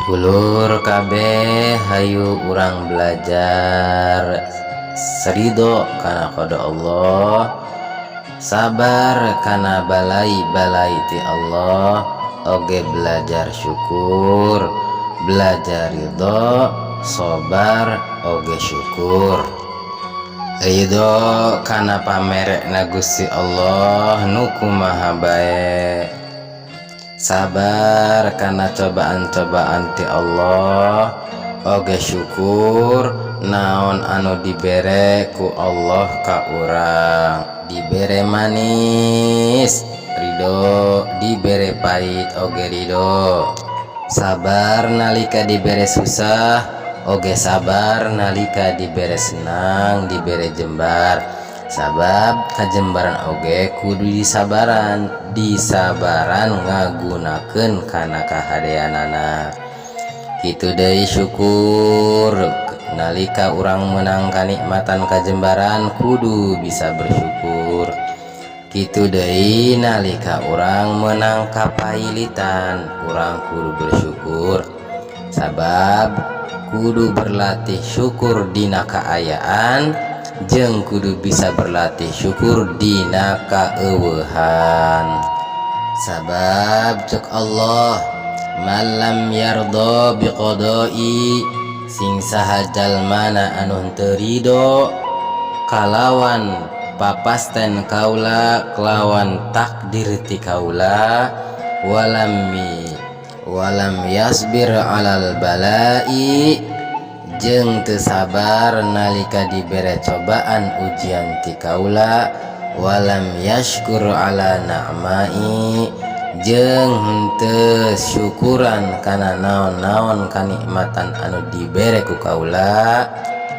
Dulur kabeh hayu urang belajar serido kana qada Allah, sabar kana balai-balai ti Allah, oge belajar syukur, belajar ridho, sabar oge syukur. Ridho kana pamerekna Gusti Allah nu kumaha bae, sabar karena cobaan-cobaan ti Allah, oge syukur naon anu dibere ku Allah ka urang, dibere manis ridho, dibere pahit oge ridho, sabar nalika dibere susah, oge sabar nalika dibere senang, dibere jembar. Sabab kajembaran oge kudu disabaran ngagunakeun kana kahadeanana. Kitu deui syukur, nalika urang menang kanikmatan kajembaran kudu bisa bersyukur. Kitu deui nalika urang menang kapailitan, urang kudu bersyukur. Sabab kudu berlatih syukur dina kaayaan, jeung kudu bisa berlatih syukur dina kaeuweuhan. Sabab cek Allah, malam yardo biqodoi, sing saha jalmana anu henteu ridho kalawan papasten kaula, kelawan takdir ti kaula, walam yasbir alal balai, jeung teu sabar nalika dibere cobaan ujian ti kaula, walam yashkur ala na'mai, jeung henteu syukuran kana naon-naon kanikmatan anu dibere ku kaula.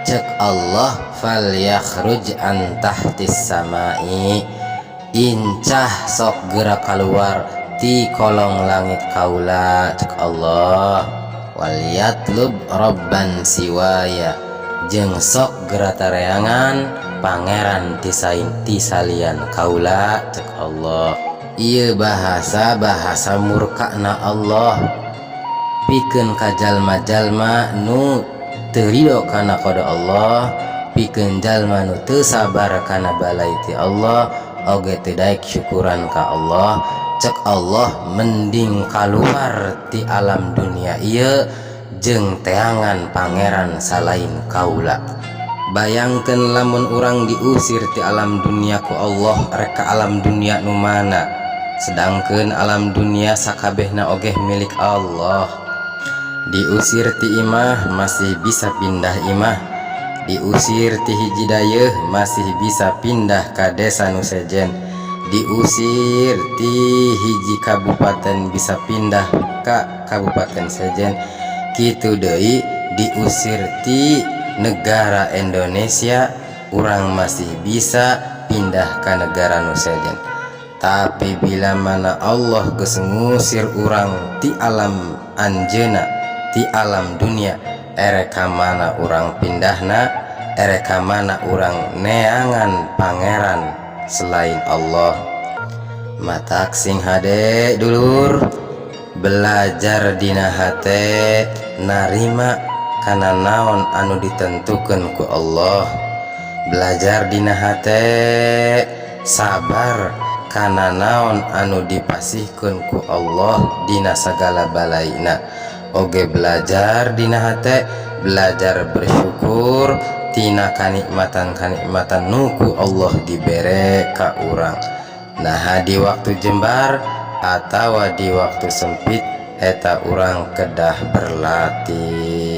Cek Allah, fal yakhruj an tahtis samai, incah sok gerak keluar ti kolong langit kaula. Cek Allah, waliyatlub robban siwaya, jeung sok geratareangan pangeran ti salian kaula. Cek Allah, ieu bahasa murkana Allah pikeun ka jalma-jalma nu teu ridho kana qada Allah, pikeun jalma nu teu sabar kana balai ti Allah, oge teu daek syukuran ka Allah. Cek Allah, mending kaluar ti alam dunia ieu jeung teangan pangeran salain kaula. Bayangkeun lamun urang diusir ti alam dunia ku Allah, rek ka alam dunia nu mana, sedangkeun alam dunia sakabehna oge milik Allah. Diusir ti imah masih bisa pindah imah, diusir ti hiji dayeuh masih bisa pindah ka desa nu sejen, diusir ti hiji kabupaten bisa pindah ka kabupaten sejen. Kitu deui diusir ti negara Indonesia, urang masih bisa pindah ka negara nu sejen. Tapi bila mana Allah geus ngusir urang ti alam anjeuna, ti alam dunia, ereka mana urang pindahna, ereka mana urang neangan pangeran selain Allah. Matak sing hade dulur, belajar dina hate narima kana naon anu ditentukeun ku Allah, belajar dina hate sabar kana naon anu dipasihkeun ku Allah dina sagala balaina, oge belajar dina hate belajar bersyukur tina kanikmatan-kanikmatan nu ku Allah dibere ka urang. Nah di waktu jembar atawa di waktu sempit eta urang kedah berlatih.